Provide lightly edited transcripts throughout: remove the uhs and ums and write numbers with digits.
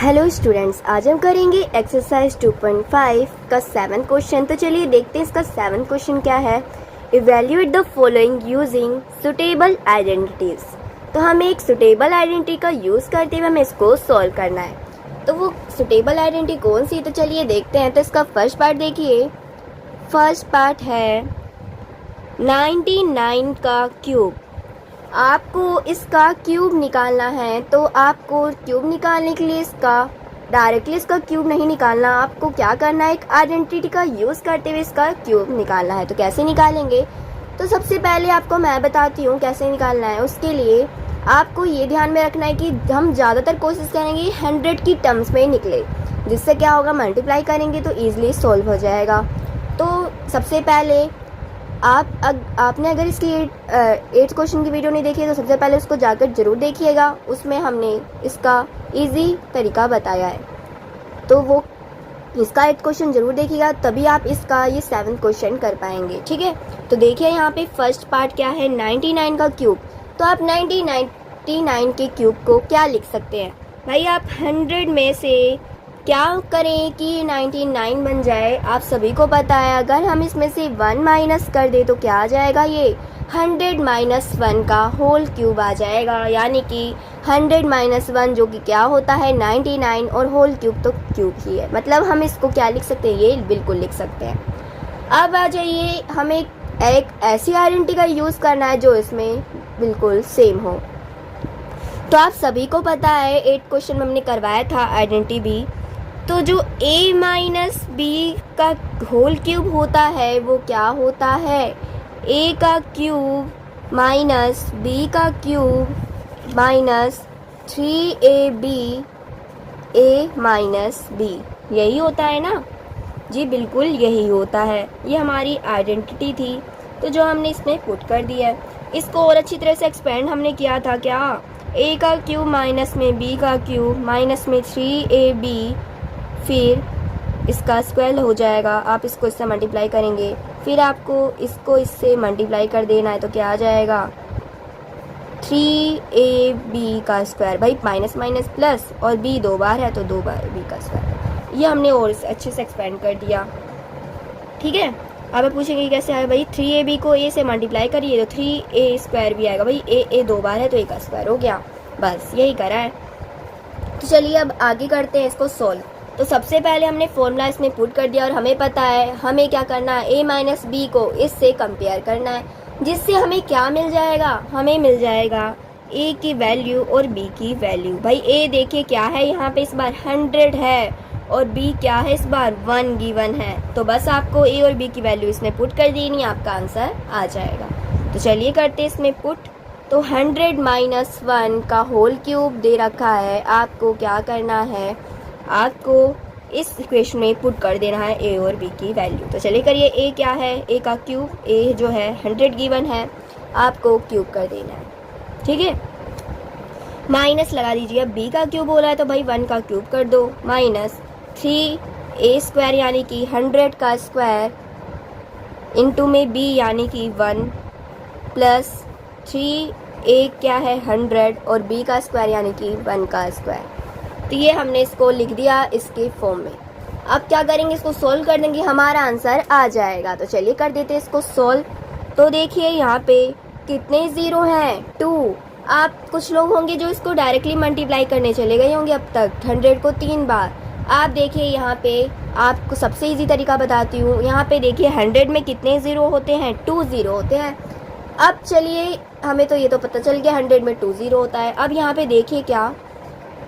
Hello students, आज हम करेंगे एक्सरसाइज 2.5 का 7th क्वेश्चन। तो चलिए देखते हैं इसका 7th क्वेश्चन क्या है। Evaluate the following using suitable identities. तो हमें एक सुटेबल आइडेंटिटी का यूज़ करते हुए हमें इसको सॉल्व करना है। तो वो सुटेबल आइडेंटिटी कौन सी, तो चलिए देखते हैं। तो इसका फर्स्ट पार्ट देखिए। फर्स्ट पार्ट है 99 का क्यूब। आपको इसका क्यूब निकालना है, तो आपको क्यूब निकालने के लिए इसका डायरेक्टली इसका क्यूब नहीं निकालना, आपको क्या करना है, एक आइडेंटिटी का यूज़ करते हुए इसका क्यूब निकालना है। तो कैसे निकालेंगे, तो सबसे पहले आपको मैं बताती हूँ कैसे निकालना है। उसके लिए आपको ये ध्यान में रखना है कि हम ज़्यादातर कोशिश करेंगे 100 की टर्म्स में निकले, जिससे क्या होगा, मल्टीप्लाई करेंगे तो ईजिली सॉल्व हो जाएगा। तो सबसे पहले आपने अगर इसकी 8th क्वेश्चन की वीडियो नहीं देखी है तो सबसे पहले उसको जाकर ज़रूर देखिएगा, उसमें हमने इसका इजी तरीका बताया है। तो वो इसका 8th क्वेश्चन ज़रूर देखिएगा, तभी आप इसका ये 7th क्वेश्चन कर पाएंगे। ठीक है, तो देखिए यहाँ पे फर्स्ट पार्ट क्या है, 99 का क्यूब। तो आप 99 के क्यूब को क्या लिख सकते हैं भाई, आप 100 में से क्या करें कि 99 बन जाए। आप सभी को पता है अगर हम इसमें से 1 माइनस कर दे तो क्या आ जाएगा, ये 100 माइनस 1 का होल क्यूब आ जाएगा। यानी कि 100 माइनस 1 जो कि क्या होता है 99, और होल क्यूब तो क्यूब ही है, मतलब हम इसको क्या लिख सकते हैं, ये बिल्कुल लिख सकते हैं। अब आ जाइए, हमें एक ऐसी आइडेंटिटी का यूज़ करना है जो इसमें बिल्कुल सेम हो। तो आप सभी को पता है 8th क्वेश्चन में हमने करवाया था आइडेंटिटी भी। तो जो a माइनस बी का होल क्यूब होता है वो क्या होता है, a का क्यूब माइनस b का cube minus 3ab a minus b, यही होता है ना जी, बिल्कुल यही होता है। ये हमारी आइडेंटिटी थी, तो जो हमने इसमें पुट कर दिया है, इसको और अच्छी तरह से एक्सपेंड हमने किया था। क्या, a का क्यूब माइनस में b का क्यूब माइनस में 3ab, फिर इसका स्क्वायर हो जाएगा। आप इसको इससे मल्टीप्लाई करेंगे, फिर आपको इसको इससे मल्टीप्लाई कर देना है, तो क्या आ जाएगा 3ab का स्क्वायर। भाई माइनस माइनस प्लस, और b 2 बार है तो 2 बार b का स्क्वायर। ये हमने और अच्छे से एक्सपेंड कर दिया। ठीक है, अब आप पूछेंगे कैसे आया भाई, 3ab को a से मल्टीप्लाई करिए तो 3a स्क्वायर भी आएगा। भाई a 2 बार है तो a का स्क्वायर हो गया, बस यही करा है। तो चलिए अब आगे करते हैं इसको सॉल्व। तो सबसे पहले हमने फॉर्मूला इसमें पुट कर दिया, और हमें पता है हमें क्या करना है, a माइनस बी को इससे कंपेयर करना है, जिससे हमें क्या मिल जाएगा, हमें मिल जाएगा a की वैल्यू और b की वैल्यू। भाई a देखिए क्या है, यहाँ पे इस बार 100 है, और b क्या है, इस बार 1 गिवन है। तो बस आपको a और b की वैल्यू इसमें पुट कर देनी, आपका आंसर आ जाएगा। तो चलिए करते इसमें पुट। तो 100 माइनस 1 का होल क्यूब दे रखा है, आपको क्या करना है, आपको इस इक्वेशन में पुट कर देना है a और b की वैल्यू। तो चलिए करिए, a क्या है, a का क्यूब, a जो है 100 गिवन है, आपको क्यूब कर देना है। ठीक है, माइनस लगा दीजिए। अब b का क्यूब बोला है तो भाई 1 का क्यूब कर दो, माइनस 3a स्क्वायर यानी कि 100 का स्क्वायर इंटू में b यानी कि 1 प्लस 3a क्या है 100 और b का स्क्वायर यानी कि 1 का स्क्वायर। तो ये हमने इसको लिख दिया इसके फॉर्म में। अब क्या करेंगे, इसको सोल्व कर देंगे, हमारा आंसर आ जाएगा। तो चलिए कर देते हैं इसको सोल्व। तो देखिए यहाँ पे कितने ज़ीरो हैं, 2। आप कुछ लोग होंगे जो इसको डायरेक्टली मल्टीप्लाई करने चले गए होंगे अब तक 100 को 3 बार। आप देखिए यहाँ पे आपको सबसे इजी तरीका बताती हूँ। यहाँ पे देखिए 100 में कितने ज़ीरो होते हैं, 2 ज़ीरो होते हैं। अब चलिए, हमें तो ये तो पता चल गया 100 में 2 ज़ीरो होता है। अब यहाँ पे देखिए, क्या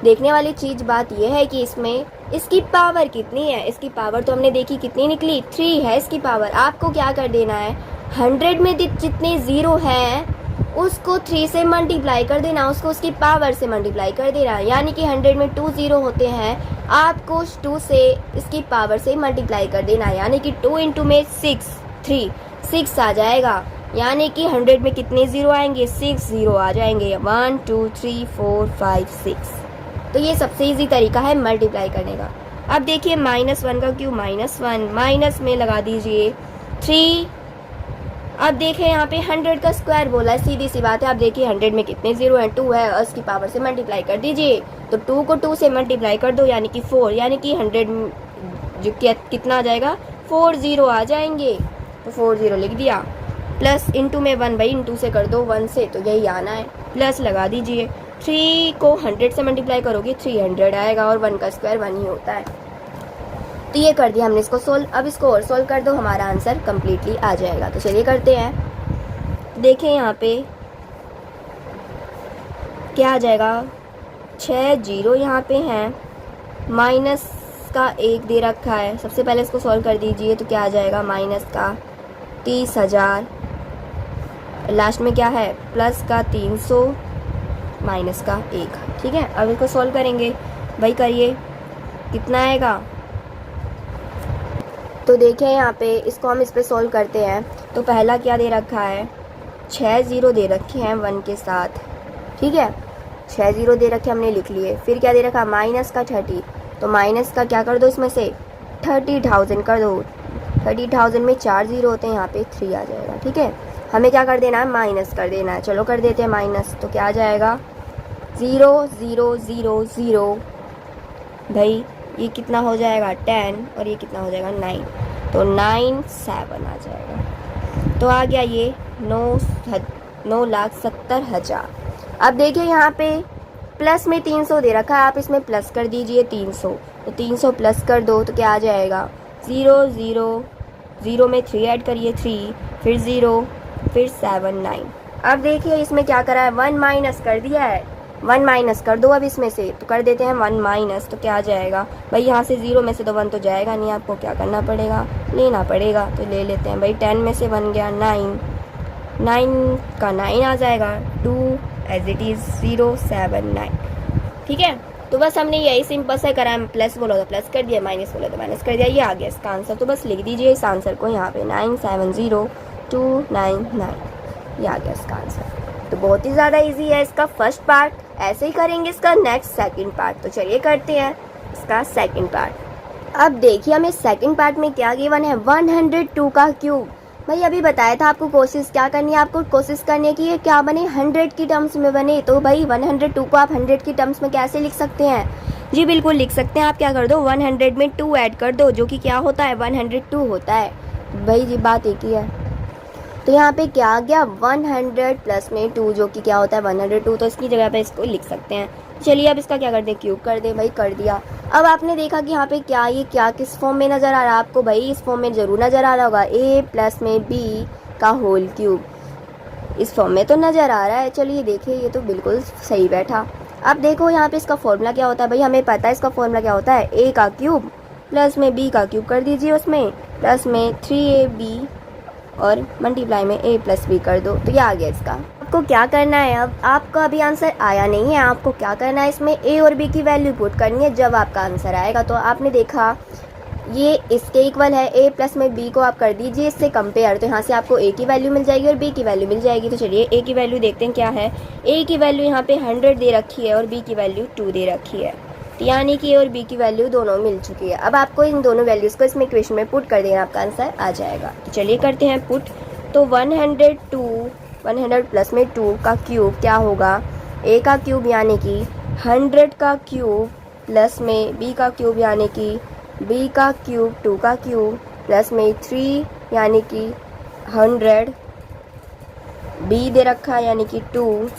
देखने वाली चीज़ बात यह है कि इसमें इसकी पावर कितनी है। इसकी पावर तो हमने देखी कितनी निकली, 3 है इसकी पावर। आपको क्या कर देना है, 100 में जितने ज़ीरो हैं उसको 3 से मल्टीप्लाई कर देना, उसको उसकी पावर से मल्टीप्लाई कर देना। यानी कि 100 में 2 ज़ीरो होते हैं, आपको 2 से इसकी पावर से मल्टीप्लाई कर देना, यानी कि 2 इंटू में 6 आ जाएगा। यानी कि 100 में कितने ज़ीरो आएंगे, 6 ज़ीरो आ जाएंगे। 1 2 3 4 5 6। तो ये सबसे इजी तरीका है मल्टीप्लाई करने का। अब देखिए -1 का क्यूब -1, माइनस में लगा दीजिए 3 अब देखें यहाँ पे 100 का स्क्वायर बोला है, सीधी सी बात है। आप देखिए 100 में कितने जीरो हैं, 2 है, और उसकी पावर से मल्टीप्लाई कर दीजिए। तो 2 को 2 से मल्टीप्लाई कर दो, यानी कि 4, यानी कि 100 जो कितना आ जाएगा, 4 जीरो आ जाएंगे। तो 4 जीरो लिख दिया। प्लस इंटू में 1 भाई इंटू से कर दो 1 से, तो यही आना है। प्लस लगा दीजिए, 3 को 100 से मल्टीप्लाई करोगे 300 आएगा, और 1 का स्क्वायर 1 ही होता है। तो ये कर दिया हमने इसको सोल्व। अब इसको और सोल्व कर दो, हमारा आंसर कम्प्लीटली आ जाएगा। तो चलिए करते हैं। देखें यहाँ पे क्या आ जाएगा, 6 जीरो यहाँ पे हैं, माइनस का 1 दे रखा है। सबसे पहले इसको सॉल्व कर दीजिए, तो क्या आ जाएगा, माइनस का 30,000, लास्ट में क्या है, प्लस का 300, माइनस का 1। ठीक है, अब इसको सॉल्व करेंगे भाई, करिए कितना आएगा। तो देखें यहाँ पे इसको हम इस पे सॉल्व करते हैं। तो पहला क्या दे रखा है, 6 जीरो दे रखे हैं 1 के साथ। ठीक है, 6 जीरो दे रखे हमने लिख लिए। फिर क्या दे रखा, माइनस का 30, तो माइनस का क्या कर दो, इसमें से 30,000 कर दो। 30,000 में 4 जीरो होते हैं, यहाँ पे 3 आ जाएगा। ठीक है, हमें क्या कर देना है, माइनस कर देना है। चलो कर देते हैं माइनस। तो क्या आ जाएगा, 0 0 0 0 भाई, ये कितना हो जाएगा 10, और ये कितना हो जाएगा 9, तो 97 आ जाएगा। तो आ गया ये 9,70,000। अब देखिए यहाँ पे प्लस में 300 दे रखा है, आप इसमें प्लस कर दीजिए 300, तो 300 प्लस कर दो तो क्या आ जाएगा, 0 0 0 में 3 ऐड करिए 3, फिर 0, फिर 7 9। अब देखिए इसमें क्या करा है, 1 माइनस कर दिया है, 1 माइनस कर दो अब इसमें से। तो कर देते हैं 1 माइनस, तो क्या आ जाएगा भाई, यहाँ से 0 में से तो 1 तो जाएगा नहीं, आपको क्या करना पड़ेगा, लेना पड़ेगा। तो ले लेते हैं भाई, 10 में से 1 गया 9, 9 का 9 आ जाएगा, 2 एज इट इज़ 0 7 9। ठीक है, तो बस हमने यही सिंपल से करा है, प्लस बोलो तो प्लस कर दिया, माइनस बोलो तो माइनस कर दिया, ये आ गया इसका आंसर। तो बस लिख दीजिए इस आंसर को यहाँ पे 970299, ये आ गया इसका आंसर। तो बहुत ही ज़्यादा इजी है इसका फर्स्ट पार्ट। ऐसे ही करेंगे इसका नेक्स्ट सेकंड पार्ट। तो चलिए करते हैं इसका सेकंड पार्ट। अब देखिए हमें सेकंड पार्ट में क्या गिवन है, 102 का क्यूब। भाई अभी बताया था आपको कोशिश क्या करनी है, आपको कोशिश करनी है कि ये क्या बने, 100 की टर्म्स में बने। तो भाई 102 को आप 100 की टर्म्स में कैसे लिख सकते हैं, जी बिल्कुल लिख सकते हैं। आप क्या कर दो, 100 में 2 ऐड कर दो, जो कि क्या होता है 102 होता है। भाई जी बात एक ही है। तो यहाँ पे क्या आ गया, 100 प्लस में 2, जो कि क्या होता है 102। तो इसकी जगह पे इसको लिख सकते हैं। चलिए अब इसका क्या कर दें, क्यूब कर दें। भाई कर दिया। अब आपने देखा कि यहाँ पे क्या, ये क्या किस फॉर्म में नज़र आ रहा है आपको, भाई इस फॉर्म में ज़रूर नज़र आ रहा होगा, a प्लस में b का होल क्यूब, इस फॉर्म में तो नज़र आ रहा है। चलिए देखिए ये तो बिल्कुल सही बैठा। अब देखो यहाँ पे इसका फॉर्मूला क्या होता है, भाई हमें पता है इसका फॉर्मूला क्या होता है, a का क्यूब प्लस में b का क्यूब कर दीजिए, उसमें प्लस में 3ab और मल्टीप्लाई में a प्लस b कर दो। तो ये आ गया इसका। आपको क्या करना है, अब आपका अभी आंसर आया नहीं है, आपको क्या करना है, इसमें a और b की वैल्यू पुट करनी है जब आपका आंसर आएगा। तो आपने देखा ये इसके इक्वल है, a प्लस में b को आप कर दीजिए इससे कंपेयर, तो यहाँ से आपको a की वैल्यू मिल जाएगी और b की वैल्यू मिल जाएगी। तो चलिए a की वैल्यू देखते हैं क्या है। a की वैल्यू यहाँ पे 100 दे रखी है और b की वैल्यू 2 दे रखी है, यानी कि a और b की वैल्यू दोनों मिल चुकी है। अब आपको इन दोनों वैल्यूज़ को इसमें इक्वेशन में पुट कर देना, आपका आंसर आ जाएगा। तो चलिए करते हैं पुट। तो 100 प्लस में 2 का क्यूब क्या होगा, a का क्यूब यानी कि 100 का क्यूब प्लस में b का क्यूब यानी कि b का क्यूब 2 का क्यूब प्लस में 3 यानी कि 100, b दे रखा है यानी कि 2,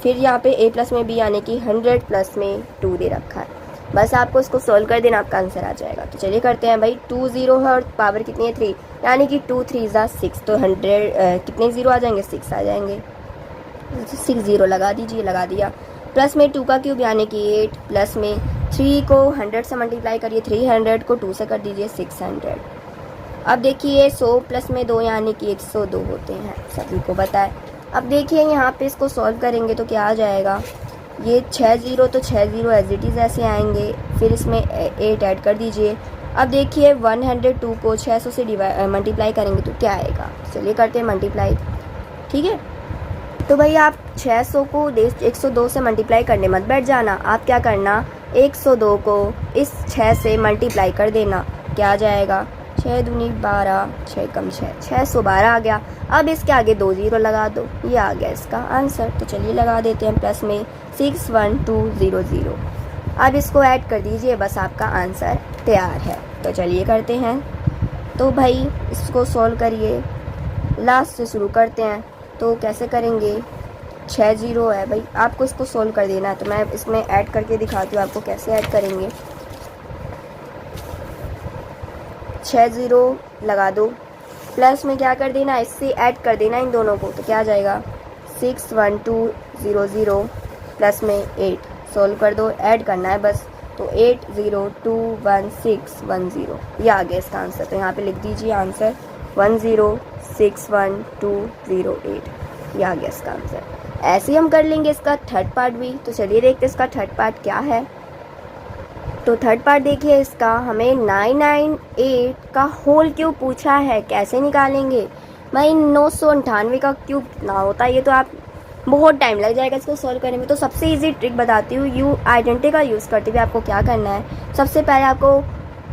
फिर यहाँ पे a प्लस में b यानी कि 100 प्लस में 2 दे रखा है। बस आपको इसको सॉल्व कर देना, आपका आंसर आ जाएगा। तो चलिए करते हैं भाई। 2 0 है और पावर कितनी है 3, यानी कि 2 3 ज़ा 6, तो 100 कितने ज़ीरो आ जाएंगे, 6 आ जाएंगे। 6 0 लगा दीजिए, लगा दिया। प्लस में 2 का क्यूब यानी कि 8, प्लस में 3 को 100 से मल्टीप्लाई करिए, 300 को 2 से कर दीजिए 600। अब देखिए 100 प्लस में 2 यानी कि 102 होते हैं, सभी को पता है। अब देखिए यहाँ पे इसको सॉल्व करेंगे तो क्या आ जाएगा, ये 6 0 तो 6 0 एज इट इज़ ऐसे आएंगे, फिर इसमें 8 ऐड कर दीजिए। अब देखिए 102 को 600 से मल्टीप्लाई करेंगे तो क्या आएगा, चलिए करते हैं मल्टीप्लाई। ठीक है, तो भाई आप 600 को 102 से मल्टीप्लाई करने मत बैठ जाना, आप क्या करना 102 को इस 6 से मल्टीप्लाई कर देना, क्या आ जाएगा 6 दूनी 12, 6 कम 6, 612 आ गया। अब इसके आगे 2 ज़ीरो लगा दो, ये आ गया इसका आंसर। तो चलिए लगा देते हैं प्लस में 61200। अब इसको ऐड कर दीजिए, बस आपका आंसर तैयार है। तो चलिए करते हैं। तो भाई इसको सॉल्व करिए, लास्ट से शुरू करते हैं। तो कैसे करेंगे, 6 ज़ीरो है भाई, आपको इसको सोल्व कर देना है। तो मैं इसमें ऐड करके दिखाती हूँ आपको कैसे ऐड करेंगे। 6 ज़ीरो लगा दो, प्लस में क्या कर देना, इससे ऐड कर देना इन दोनों को। तो क्या आ जाएगा 61200 प्लस में 8, सोल्व कर दो, ऐड करना है बस। तो 80216110, ये आ गया इसका आंसर। तो यहाँ पे लिख दीजिए आंसर 1061208, ये आ गया इसका आंसर। ऐसे ही हम कर लेंगे इसका थर्ड पार्ट भी। तो चलिए देखते हैं इसका थर्ड पार्ट क्या है। तो थर्ड पार्ट देखिए इसका, हमें 998 का होल क्यूब पूछा है, कैसे निकालेंगे भाई। 998 का क्यूब कितना होता है, ये तो आप बहुत टाइम लग जाएगा इसको सॉल्व करने में। तो सबसे इजी ट्रिक बताती हूँ, यू आइडेंटिटी का यूज़ करते हुए आपको क्या करना है। सबसे पहले आपको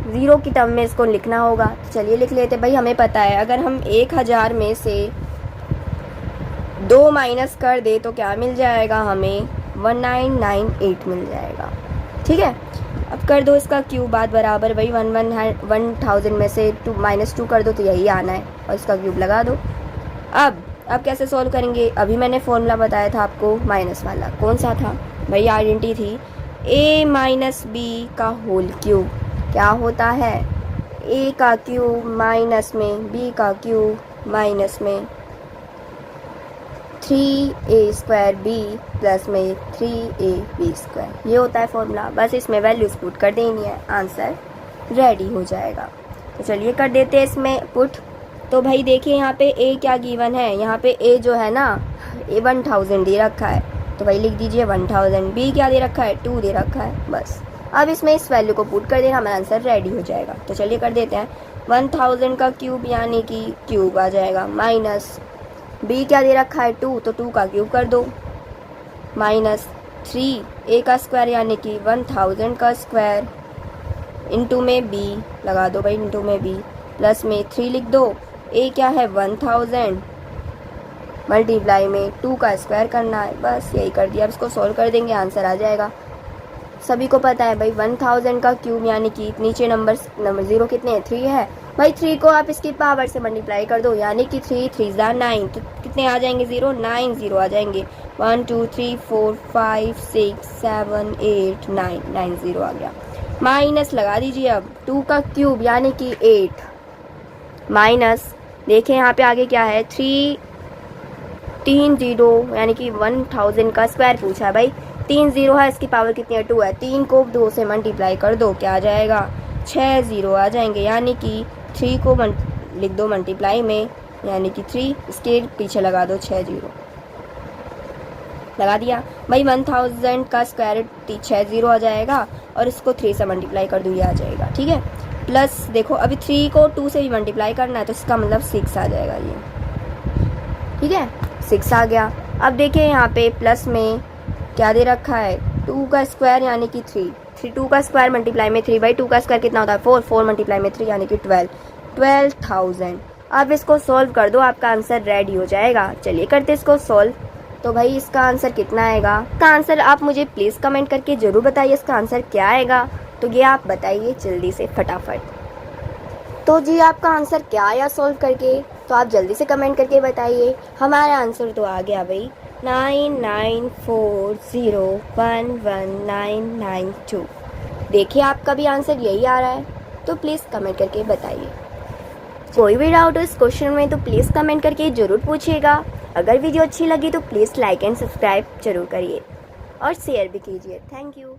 ज़ीरो की टर्म में इसको लिखना होगा। तो चलिए लिख लेते भाई। हमें पता है अगर हम 1000 में से 2 माइनस कर दे तो क्या मिल जाएगा, हमें 1998 मिल जाएगा। ठीक है, अब कर दो इसका क्यूब, बात बराबर भाई। 1000 में से 2 कर दो तो यही आना है, और इसका क्यूब लगा दो। अब कैसे सॉल्व करेंगे, अभी मैंने फॉर्मूला बताया था आपको माइनस वाला, कौन सा था भाई, आइडेंटिटी थी a माइनस बी का होल क्यूब। क्या होता है, a का क्यूब माइनस में b का क्यूब माइनस में 3a² b प्लस में 3ab², ये होता है फॉर्मूला। बस इसमें वैल्यूज पुट कर देनी है, आंसर रेडी हो जाएगा। तो चलिए कर देते हैं इसमें पुट। तो भाई देखिए यहाँ पे a क्या गिवन है, यहाँ पे a जो है ना, a 1000 दे रखा है, तो भाई लिख दीजिए 1000। b क्या दे रखा है, 2 दे रखा है, बस। अब इसमें इस वैल्यू को पुट कर देना, हमारा आंसर रेडी हो जाएगा। तो चलिए कर देते हैं। 1000 का क्यूब यानी कि क्यूब आ जाएगा, माइनस b क्या दे रखा है 2, तो 2 का क्यूब कर दो, माइनस 3a का स्क्वायर यानी कि 1000 का स्क्वायर, इंटू में b लगा दो भाई, इंटू में b प्लस में 3 लिख दो। a क्या है 1000, मल्टीप्लाई में 2 का स्क्वायर करना है, बस यही कर दिया। अब इसको सॉल्व कर देंगे, आंसर आ जाएगा। सभी को पता है भाई 1000 का क्यूब यानी कि नीचे नंबर 0 कितने हैं, 3 है भाई। 3 को आप इसकी पावर से मल्टीप्लाई कर दो, यानी कि 3 3 9, तो कितने आ जाएंगे, 0 9 0 आ जाएंगे। 1 2 3 4 5 6 7 8 9 9 0 आ गया। माइनस लगा दीजिए अब 2 का क्यूब यानी कि 8, माइनस देखें यहाँ पे आगे क्या है, 3 0 यानी कि 1000 का स्क्वायर पूछा है भाई। 3 0 है, इसकी पावर कितनी है, 2 है। 3 को 2 से मल्टीप्लाई कर दो, क्या आ जाएगा, 6 0 आ जाएंगे। यानी कि 3 को लिख दो मल्टीप्लाई में, यानी कि 3, इसके पीछे लगा दो 6 0, लगा दिया भाई। 1000 का स्क्वायर 6 0 आ जाएगा, और इसको 3 से मल्टीप्लाई कर दो, ये आ जाएगा। ठीक है, प्लस देखो अभी 3 को 2 से भी मल्टीप्लाई करना है, तो इसका मतलब 6 आ जाएगा ये। ठीक है, 6 आ गया। अब देखिए यहाँ पे प्लस में क्या दे रखा है, 2 का स्क्वायर यानी कि 3, 2 का स्क्वायर मल्टीप्लाई में 3, भाई 2 का स्क्वायर कितना होता है 4, 4 मल्टीप्लाई में 3 यानी कि 12000। अब इसको सॉल्व कर दो, आपका आंसर रेडी हो जाएगा। चलिए करते इसको सॉल्व। तो भाई इसका आंसर कितना आएगा, इसका आंसर आप मुझे प्लीज़ कमेंट करके ज़रूर बताइए इसका आंसर क्या आएगा। तो ये आप बताइए जल्दी से फटाफट। तो जी आपका आंसर क्या आया सॉल्व करके, तो आप जल्दी से कमेंट करके बताइए। हमारा आंसर तो आ गया भाई 9940119992। देखिए आपका भी आंसर यही आ रहा है, तो प्लीज़ कमेंट करके बताइए। कोई भी डाउट हो इस क्वेश्चन में तो प्लीज़ कमेंट करके ज़रूर पूछिएगा। अगर वीडियो अच्छी लगी तो प्लीज़ लाइक एंड सब्सक्राइब जरूर करिए और शेयर भी कीजिए। Thank you.